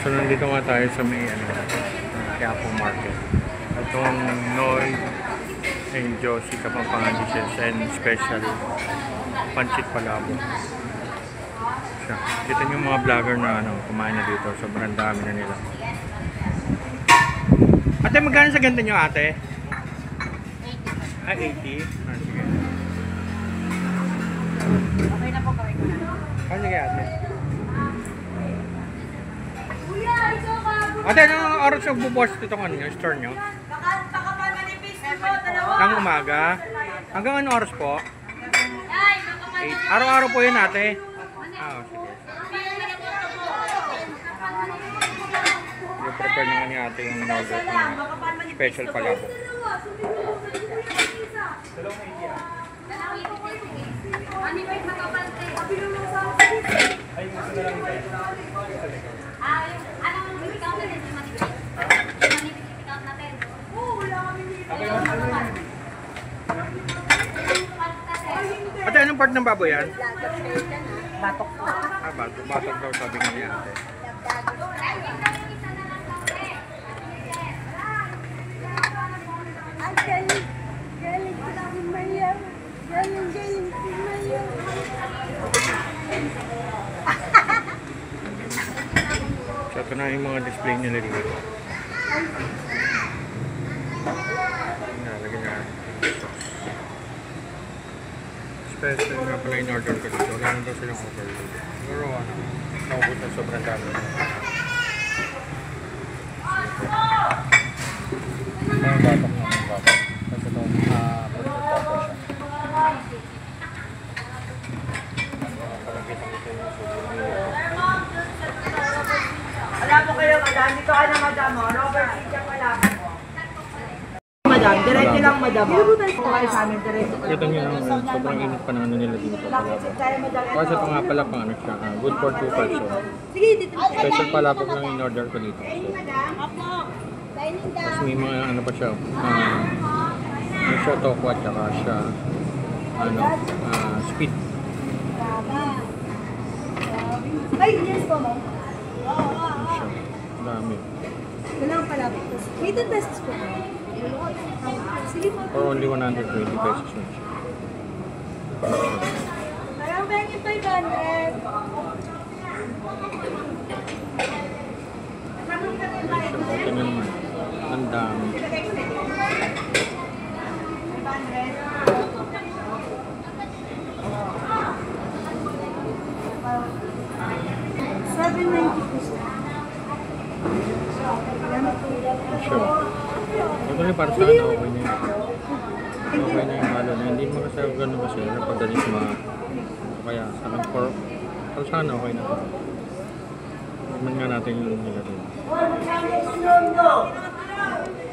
So nandito nga tayo sa may Quiapo Market. Itong Noy and Josie Kapampangan dishes and special pancit palabok. Siya. Kita niyo mga vlogger na kumain na dito. Sobrang dami na nila. Ate, magkano sa ganito nyo, ate? 80. Ah, 80? Ah, sige. Okay na po, gawin ko na. Ah, sige, ate. Ate, anong oras yung bubukas itong store nyo? Baka pa manipis mo, dalawa. Ang umaga? Hanggang anong oras po? 8. Araw-araw po yun, ate. Ah, sige. I-prepare naman ni ate yung in-order ng special palabok. Ate, anong part ng baboy yan? Batok. Ah, batok. Batok daw sabi nga ni ate. So ito na yung mga display nila dito. Lagyan na. Special nga pala in order ko dito. Wala na daw silang offer dito. Siguro naubos na sobrang dami. Ang batok na ng batok. Kasi ito, pwede tapo siya. Palagkitan ko yung Alam mo kayo, madam. Dito ka na, madam. Robert, siya pala. Madam, diretso lang, madam. Ito kayo sa amin, diretso. Kita nyo lang, sobrang init pa ng ano nila dito. Kasi ito nga pala pang ano siya, good for 2 person. Sige, dito. Special palabok lang in order ko dito. Tapos may mga ano pa siya, ano siya toko at saka siya, speed. Ay, yes po, ma'am. Ano siya, dami. Walang palabok. May 10 pesos po. Sige po. For only 120 pesos na siya. Parang ba yung 500? Ito na naman, ang dami. Sure. Ito rin para sa akin, okay na yun. Okay na yung halo na. Hindi mo kasi gano'n kasi napadalis kaya sa akin para sa akin okay na. Naman nga natin yung nilagay.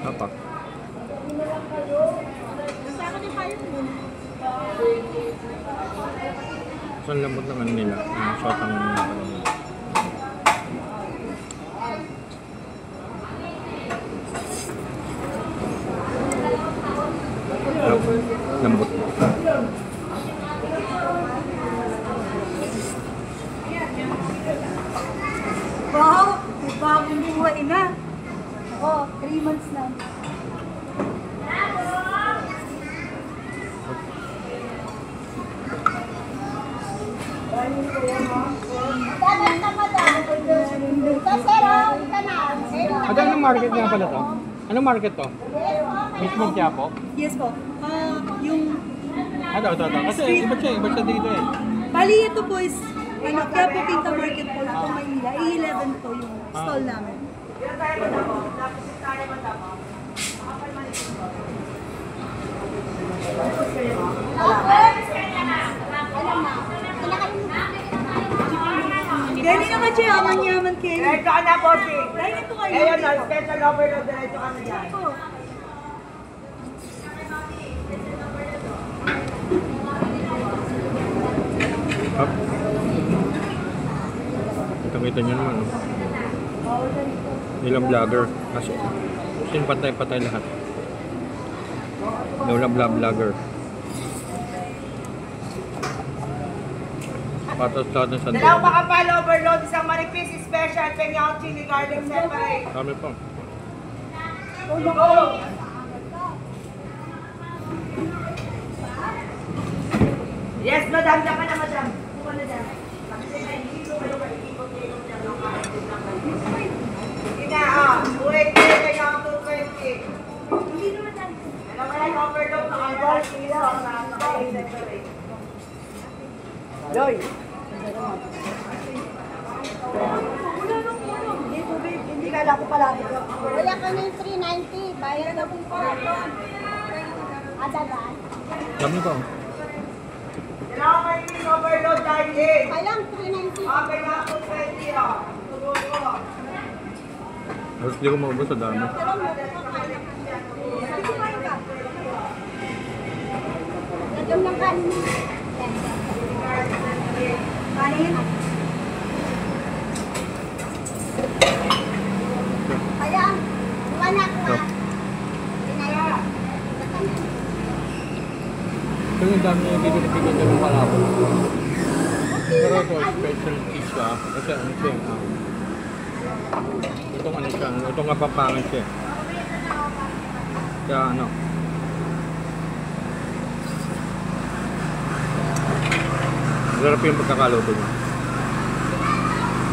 Apa? So ang lambot ng ano nila, ang sotang nila. Lambot. Wow! Bagong buhay na. Ako, 3 months na. Anong market nga pala to? Anong market to? Mismo Quiapo? Yes po. Yung... Ito. Kasi iba siya dito eh. Bali, ito po is Quiapo Quinta Market po ito Maynila. A11 po yung stall namin. Gani naman siya, yaman-yaman kayo. Diretso ka na, Bossy. Dahil ito kayo. Ayun na, special overload. Diretso ka na dyan. Up. Kita nyo naman. Ilang vlogger. Kasi patay lahat. Lola vlogger. Patos lahat ng sandal. Dalawang makapal overload, isang manipis special, penyao chili garlic separate. Kami pa. Yes, madam, diyan ka na, madam. Buka na dyan. Ina, wait, penyao 220. Alam mo yan, overload, makapal, chili sauce, separate. Loy. Hindi ka lang ko pala. Wala ka na yung 390. Bayad na po po. Adagan. Kami pa. Kailangan kayo yung overload dahil eh. Kailang 390. Kailangan ko 20 Tuloy ko. Halos di ko maubos sa dami. Lagyan ng kanin. Kanin. Kaya, wala ko Oh. Pinaya. Ito yung dami yung bibigyan ng palabo. Pero ito, special cheese siya. Kasi ano siya, itong ano siya, itong kapapangit siya. Kaya ano, sarap yung pagkakaluto niya.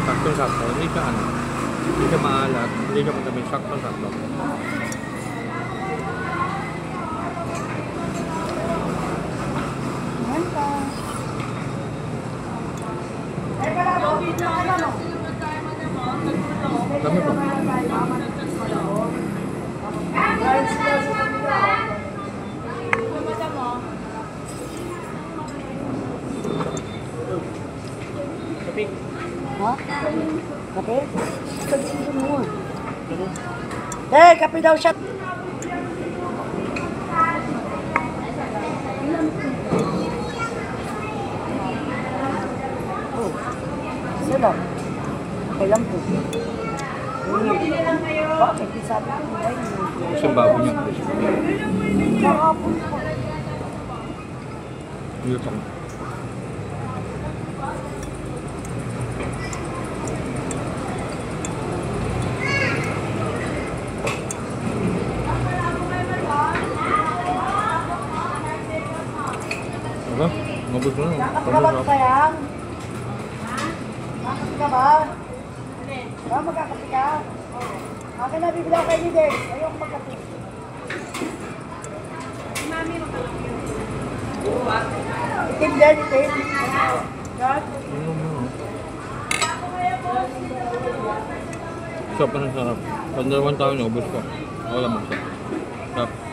Saktong-sakto, hindi siya ano, hindi siya maalat, hindi siya matamis, saktong-sakto. Dami po. Ha? Kape? Eh, kape daw siya. Oh, sila. Okay lang po. Bakit? Sabi ko, ay, Kasi bago niya. nakapon po. Dito ko. Aba, mabot mo na. Nakakabak pa yan? Nakakabak ka ba? Ba, magkakapi ka? Akin na bibila kay Lidex. Ayoko magkapi. Itim din, itim. God. Sarap na sarap. Pag dalawang taon, ubos ko. Wala mo siya. Sarap.